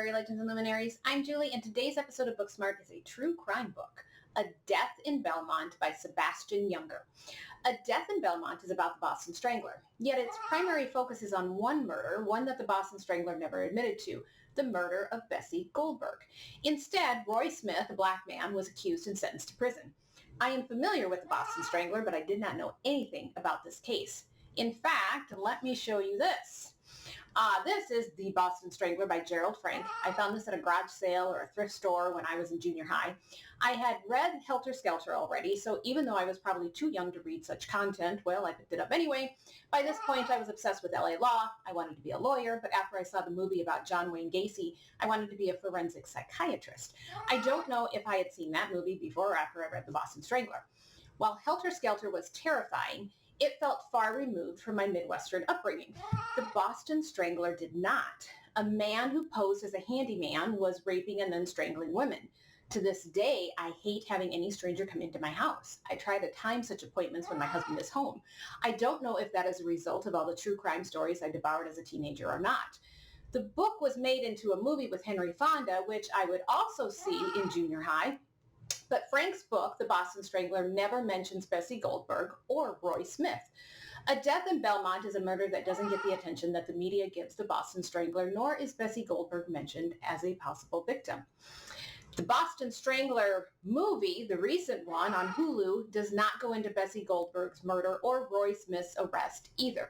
fairy legends and luminaries. I'm Julie, and today's episode of Booksmart is a true crime book, A Death in Belmont by Sebastian Junger. A Death in Belmont is about the Boston Strangler, yet its primary focus is on one murder, one that the Boston Strangler never admitted to, the murder of Bessie Goldberg. Instead, Roy Smith, a black man, was accused and sentenced to prison. I am familiar with the Boston Strangler, but I did not know anything about this case. In fact, let me show you this. This is The Boston Strangler by Gerald Frank. I found this at a garage sale or a thrift store when I was in junior high. I had read Helter Skelter already, so even though I was probably too young to read such content, well, I picked it up anyway. By this point, I was obsessed with LA law. I wanted to be a lawyer, but after I saw the movie about John Wayne Gacy, I wanted to be a forensic psychiatrist. I don't know if I had seen that movie before or after I read The Boston Strangler. While Helter Skelter was terrifying, it felt far removed from my Midwestern upbringing. The Boston Strangler did not. A man who posed as a handyman was raping and then strangling women. To this day, I hate having any stranger come into my house. I try to time such appointments when my husband is home. I don't know if that is a result of all the true crime stories I devoured as a teenager or not. The book was made into a movie with Henry Fonda, which I would also see in junior high. But Frank's book, The Boston Strangler, never mentions Bessie Goldberg or Roy Smith. A Death in Belmont is a murder that doesn't get the attention that the media gives The Boston Strangler, nor is Bessie Goldberg mentioned as a possible victim. The Boston Strangler movie, the recent one on Hulu, does not go into Bessie Goldberg's murder or Roy Smith's arrest either.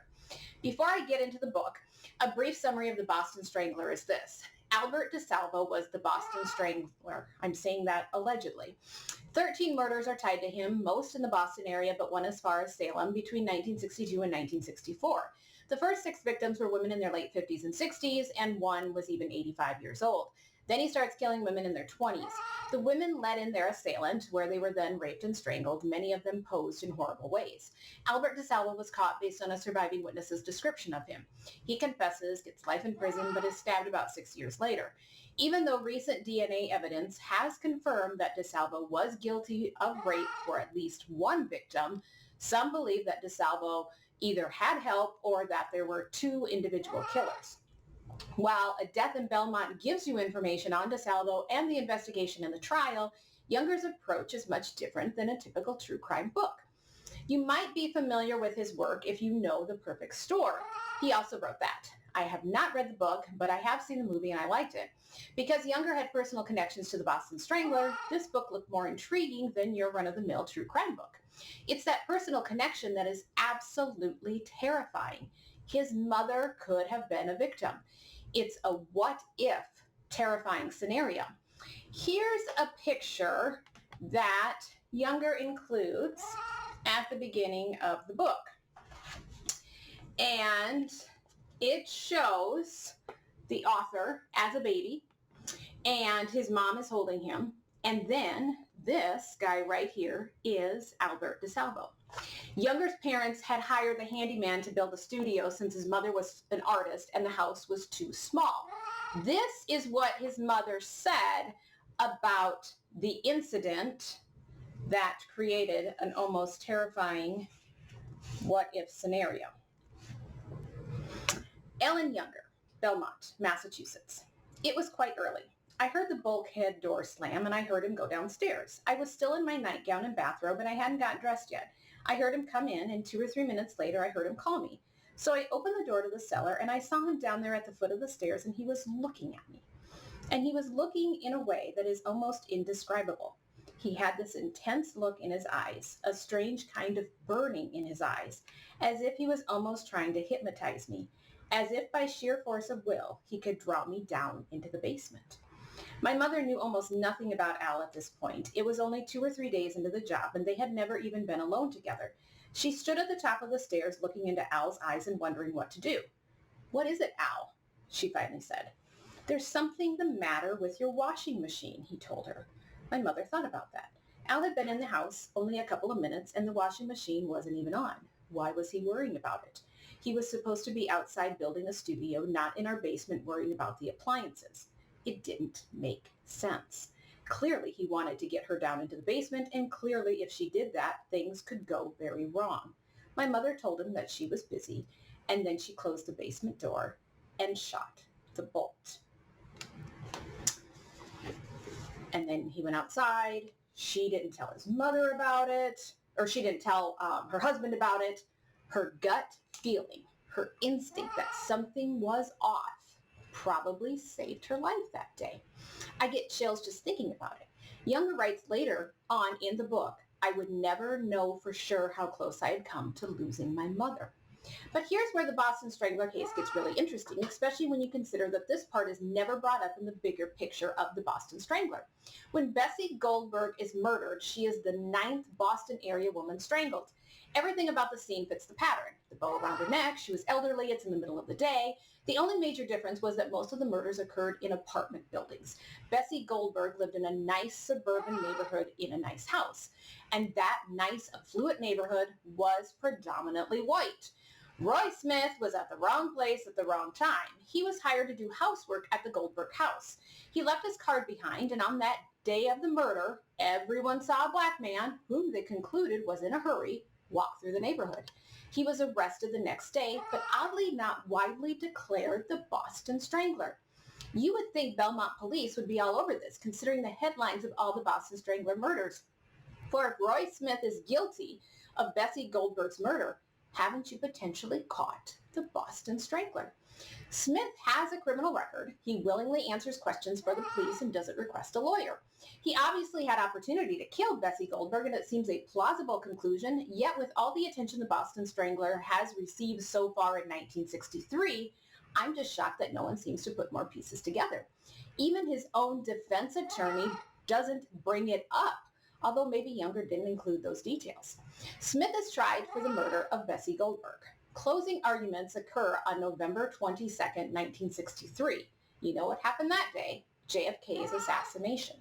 Before I get into the book, a brief summary of The Boston Strangler is this. Albert DeSalvo was the Boston Strangler. I'm saying that allegedly. 13 murders are tied to him, most in the Boston area, but one as far as Salem between 1962 and 1964. The first 6 victims were women in their late 50s and 60s, and one was even 85 years old. Then he starts killing women in their 20s. The women led in their assailant, where they were then raped and strangled. Many of them posed in horrible ways. Albert DeSalvo was caught based on a surviving witness's description of him. He confesses, gets life in prison, but is stabbed about 6 years later. Even though recent DNA evidence has confirmed that DeSalvo was guilty of rape for at least one victim, some believe that DeSalvo either had help or that there were 2 individual killers. While A Death in Belmont gives you information on DeSalvo and the investigation and the trial, Junger's approach is much different than a typical true crime book. You might be familiar with his work if you know The Perfect Storm. He also wrote that. I have not read the book, but I have seen the movie and I liked it. Because Junger had personal connections to the Boston Strangler, this book looked more intriguing than your run-of-the-mill true crime book. It's that personal connection that is absolutely terrifying. His mother could have been a victim. It's a what-if terrifying scenario. Here's a picture that Junger includes at the beginning of the book. And it shows the author as a baby, and his mom is holding him. And then this guy right here is Albert DeSalvo. Junger's parents had hired the handyman to build a studio since his mother was an artist and the house was too small. This is what his mother said about the incident that created an almost terrifying what-if scenario. Ellen Junger, Belmont, Massachusetts. It was quite early. I heard the bulkhead door slam and I heard him go downstairs. I was still in my nightgown and bathrobe and I hadn't gotten dressed yet. I heard him come in and 2 or 3 minutes later I heard him call me. So I opened the door to the cellar and I saw him down there at the foot of the stairs and he was looking at me. And he was looking in a way that is almost indescribable. He had this intense look in his eyes, a strange kind of burning in his eyes, as if he was almost trying to hypnotize me, as if by sheer force of will he could draw me down into the basement. My mother knew almost nothing about Al at this point. It was only 2 or 3 days into the job, and they had never even been alone together. She stood at the top of the stairs looking into Al's eyes and wondering what to do. "What is it, Al?" she finally said. "There's something the matter with your washing machine," he told her. My mother thought about that. Al had been in the house only a couple of minutes, and the washing machine wasn't even on. Why was he worrying about it? He was supposed to be outside building a studio, not in our basement worrying about the appliances. It didn't make sense. Clearly, he wanted to get her down into the basement, and clearly, if she did that, things could go very wrong. My mother told him that she was busy, and then she closed the basement door and shot the bolt. And then he went outside. She didn't tell his mother about it, or she didn't tell her husband about it. Her gut feeling, her instinct that something was off, probably saved her life that day. I get chills just thinking about it. Younger writes later on in the book, I would never know for sure how close I had come to losing my mother. But here's where the Boston Strangler case gets really interesting, especially when you consider that this part is never brought up in the bigger picture of the Boston Strangler. When Bessie Goldberg is murdered, she is the 9th Boston area woman strangled. Everything about the scene fits the pattern. The bow around her neck, she was elderly, it's in the middle of the day. The only major difference was that most of the murders occurred in apartment buildings. Bessie Goldberg lived in a nice suburban neighborhood in a nice house. And that nice, affluent neighborhood was predominantly white. Roy Smith was at the wrong place at the wrong time. He was hired to do housework at the Goldberg house. He left his card behind, and on that day of the murder, everyone saw a black man, whom they concluded was in a hurry, walk through the neighborhood. He was arrested the next day, but oddly not widely declared the Boston Strangler. You would think Belmont police would be all over this, considering the headlines of all the Boston Strangler murders. For if Roy Smith is guilty of Bessie Goldberg's murder, haven't you potentially caught the Boston Strangler? Smith has a criminal record. He willingly answers questions for the police and doesn't request a lawyer. He obviously had opportunity to kill Bessie Goldberg, and it seems a plausible conclusion, yet with all the attention the Boston Strangler has received so far in 1963, I'm just shocked that no one seems to put more pieces together. Even his own defense attorney doesn't bring it up, although maybe Younger didn't include those details. Smith is tried for the murder of Bessie Goldberg. Closing arguments occur on November 22nd, 1963. You know what happened that day? JFK's assassination.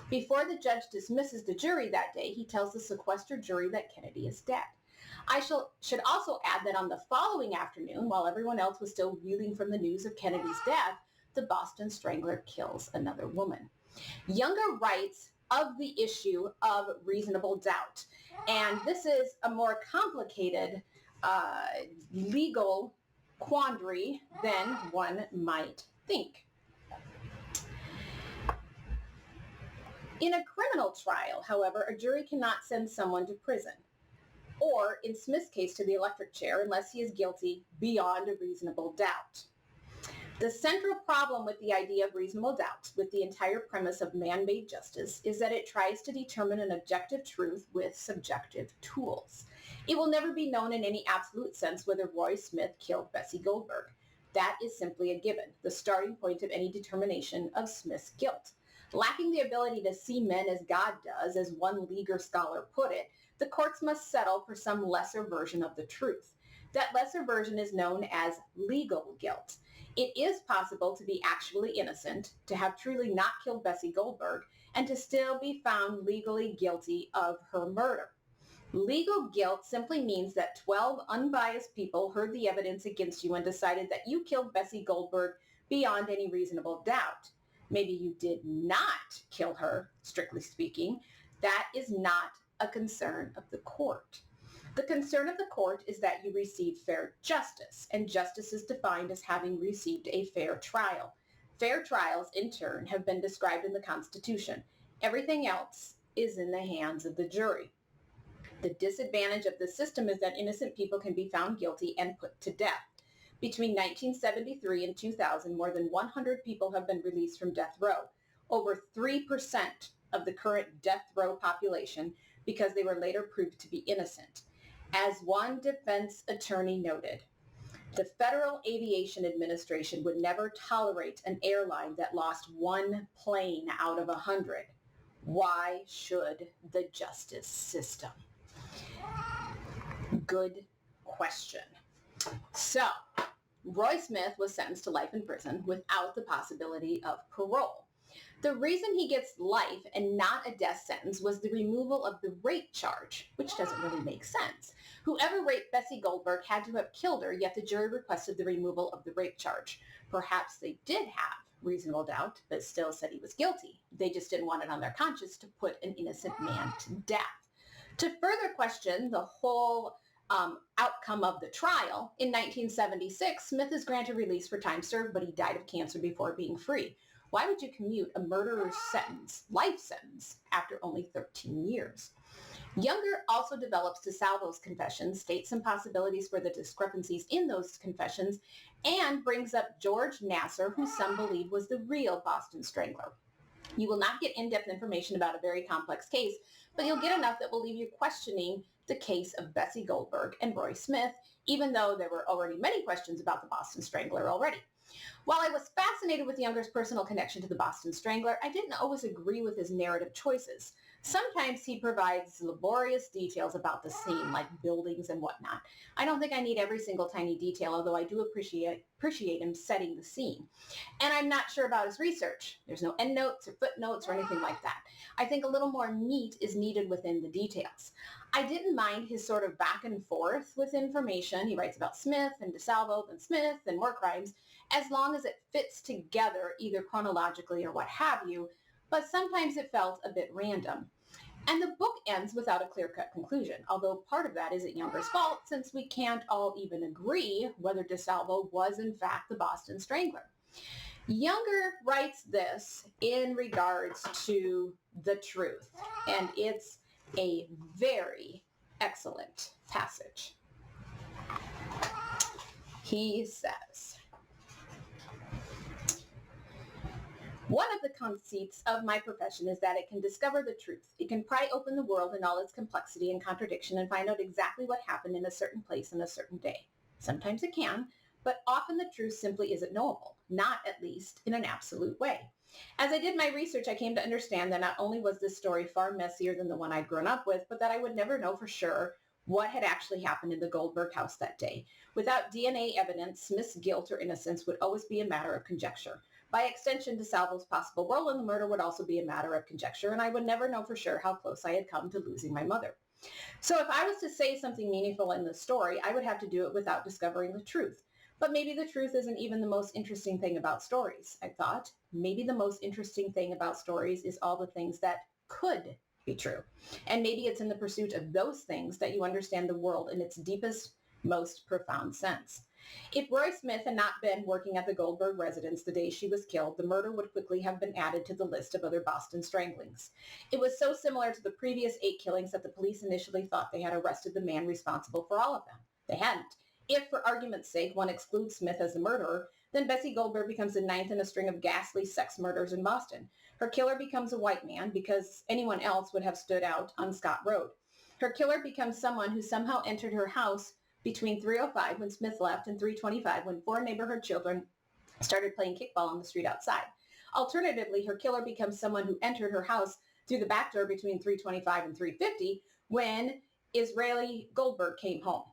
Before the judge dismisses the jury that day, he tells the sequestered jury that Kennedy is dead. I should also add that on the following afternoon, while everyone else was still reeling from the news of Kennedy's death, the Boston Strangler kills another woman. Younger writes of the issue of reasonable doubt. And this is a more complicated legal quandary than one might think. In a criminal trial, however, a jury cannot send someone to prison, or in Smith's case to the electric chair, unless he is guilty beyond a reasonable doubt. The central problem with the idea of reasonable doubt, with the entire premise of man-made justice, is that it tries to determine an objective truth with subjective tools. It will never be known in any absolute sense whether Roy Smith killed Bessie Goldberg. That is simply a given, the starting point of any determination of Smith's guilt. Lacking the ability to see men as God does, as one leaguer scholar put it, the courts must settle for some lesser version of the truth. That lesser version is known as legal guilt. It is possible to be actually innocent, to have truly not killed Bessie Goldberg, and to still be found legally guilty of her murder. Legal guilt simply means that 12 unbiased people heard the evidence against you and decided that you killed Bessie Goldberg beyond any reasonable doubt. Maybe you did not kill her, strictly speaking. That is not a concern of the court. The concern of the court is that you receive fair justice, and justice is defined as having received a fair trial. Fair trials, in turn, have been described in the Constitution. Everything else is in the hands of the jury. The disadvantage of the system is that innocent people can be found guilty and put to death. Between 1973 and 2000, more than 100 people have been released from death row, over 3% of the current death row population, because they were later proved to be innocent. As one defense attorney noted, the Federal Aviation Administration would never tolerate an airline that lost one plane out of 100. Why should the justice system? Good question. So, Roy Smith was sentenced to life in prison without the possibility of parole. The reason he gets life and not a death sentence was the removal of the rape charge, which doesn't really make sense. Whoever raped Bessie Goldberg had to have killed her, yet the jury requested the removal of the rape charge. Perhaps they did have reasonable doubt, but still said he was guilty. They just didn't want it on their conscience to put an innocent man to death. To further question the whole outcome of the trial, in 1976, Smith is granted release for time served, but he died of cancer before being free. Why would you commute a murderer's life sentence, after only 13 years? Younger also develops DeSalvo's confessions, states some possibilities for the discrepancies in those confessions, and brings up George Nasser, who some believe was the real Boston Strangler. You will not get in-depth information about a very complex case, but you'll get enough that will leave you questioning the case of Bessie Goldberg and Roy Smith, even though there were already many questions about the Boston Strangler already. While I was fascinated with Younger's personal connection to the Boston Strangler, I didn't always agree with his narrative choices. Sometimes he provides laborious details about the scene, like buildings and whatnot. I don't think I need every single tiny detail, although I do appreciate him setting the scene. And I'm not sure about his research. There's no endnotes or footnotes or anything like that. I think a little more meat is needed within the details. I didn't mind his sort of back and forth with information. He writes about Smith and DeSalvo and Smith and more crimes, as long as it fits together either chronologically or what have you, but sometimes it felt a bit random. And the book ends without a clear-cut conclusion, although part of that isn't Younger's fault since we can't all even agree whether DeSalvo was in fact the Boston Strangler. Younger writes this in regards to the truth, and it's a very excellent passage. He says, "One of the conceits of my profession is that it can discover the truth. It can pry open the world in all its complexity and contradiction and find out exactly what happened in a certain place on a certain day. Sometimes it can, but often the truth simply isn't knowable, not at least in an absolute way. As I did my research, I came to understand that not only was this story far messier than the one I'd grown up with, but that I would never know for sure what had actually happened in the Goldberg house that day. Without DNA evidence, Smith's guilt or innocence would always be a matter of conjecture. By extension, DeSalvo's possible role in the murder would also be a matter of conjecture, and I would never know for sure how close I had come to losing my mother. So if I was to say something meaningful in this story, I would have to do it without discovering the truth. But maybe the truth isn't even the most interesting thing about stories, I thought. Maybe the most interesting thing about stories is all the things that could be true. And maybe it's in the pursuit of those things that you understand the world in its deepest, most profound sense. If Roy Smith had not been working at the Goldberg residence the day she was killed, the murder would quickly have been added to the list of other Boston stranglings. It was so similar to the previous 8 killings that the police initially thought they had arrested the man responsible for all of them. They hadn't. If, for argument's sake, one excludes Smith as the murderer, then Bessie Goldberg becomes the 9th in a string of ghastly sex murders in Boston. Her killer becomes a white man because anyone else would have stood out on Scott Road. Her killer becomes someone who somehow entered her house between 3:05 when Smith left and 3:25 when 4 neighborhood children started playing kickball on the street outside. Alternatively, her killer becomes someone who entered her house through the back door between 3:25 and 3:50 when Israeli Goldberg came home.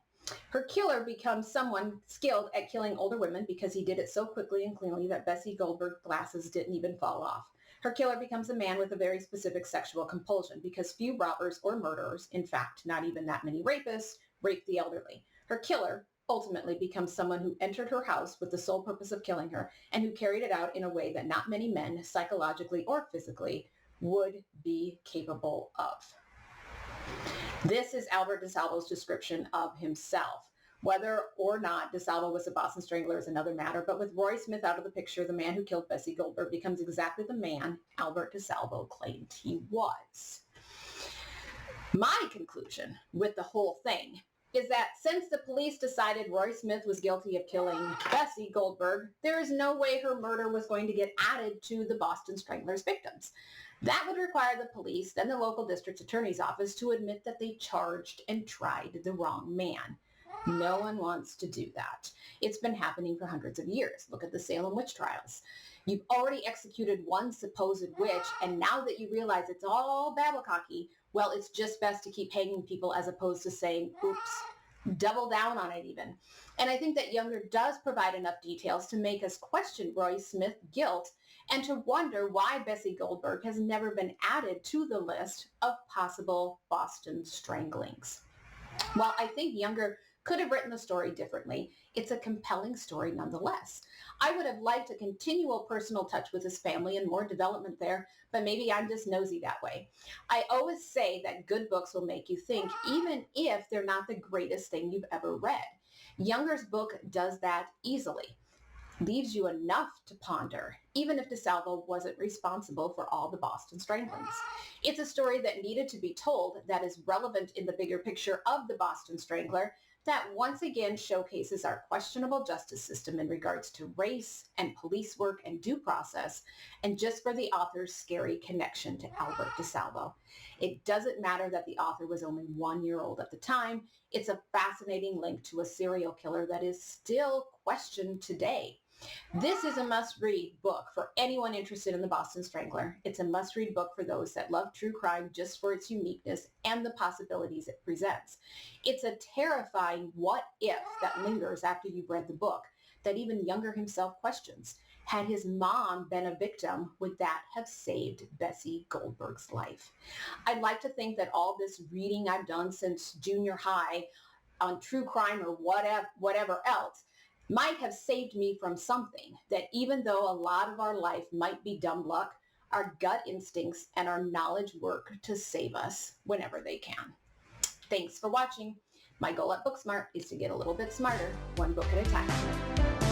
Her killer becomes someone skilled at killing older women because he did it so quickly and cleanly that Bessie Goldberg's glasses didn't even fall off. Her killer becomes a man with a very specific sexual compulsion because few robbers or murderers, in fact, not even that many rapists, rape the elderly. Her killer ultimately becomes someone who entered her house with the sole purpose of killing her and who carried it out in a way that not many men, psychologically or physically, would be capable of." This is Albert DeSalvo's description of himself. Whether or not DeSalvo was a Boston Strangler is another matter, but with Roy Smith out of the picture, the man who killed Bessie Goldberg becomes exactly the man Albert DeSalvo claimed he was. My conclusion with the whole thing is that since the police decided Roy Smith was guilty of killing Bessie Goldberg, there is no way her murder was going to get added to the Boston Strangler's victims. That would require the police, then the local district attorney's office, to admit that they charged and tried the wrong man. No one wants to do that. It's been happening for hundreds of years. Look at the Salem witch trials. You've already executed one supposed witch, and now that you realize it's all babblecocky, well, it's just best to keep hanging people as opposed to saying, oops, double down on it even. And I think that Younger does provide enough details to make us question Roy Smith's guilt and to wonder why Bessie Goldberg has never been added to the list of possible Boston stranglings. While I think Younger could have written the story differently, it's a compelling story nonetheless. I would have liked a continual personal touch with his family and more development there, but maybe I'm just nosy that way. I always say that good books will make you think, even if they're not the greatest thing you've ever read. Younger's book does that easily. Leaves you enough to ponder, even if DeSalvo wasn't responsible for all the Boston stranglings. It's a story that needed to be told that is relevant in the bigger picture of the Boston Strangler, that once again showcases our questionable justice system in regards to race and police work and due process, and just for the author's scary connection to Albert DeSalvo. It doesn't matter that the author was only 1 year old at the time. It's a fascinating link to a serial killer that is still questioned today. This is a must-read book for anyone interested in the Boston Strangler. It's a must-read book for those that love true crime just for its uniqueness and the possibilities it presents. It's a terrifying what if that lingers after you've read the book, that even Younger himself questions. Had his mom been a victim, would that have saved Bessie Goldberg's life? I'd like to think that all this reading I've done since junior high on true crime or whatever else might have saved me from something, that even though a lot of our life might be dumb luck, our gut instincts and our knowledge work to save us whenever they can. Thanks for watching. My goal at Booksmart is to get a little bit smarter, one book at a time.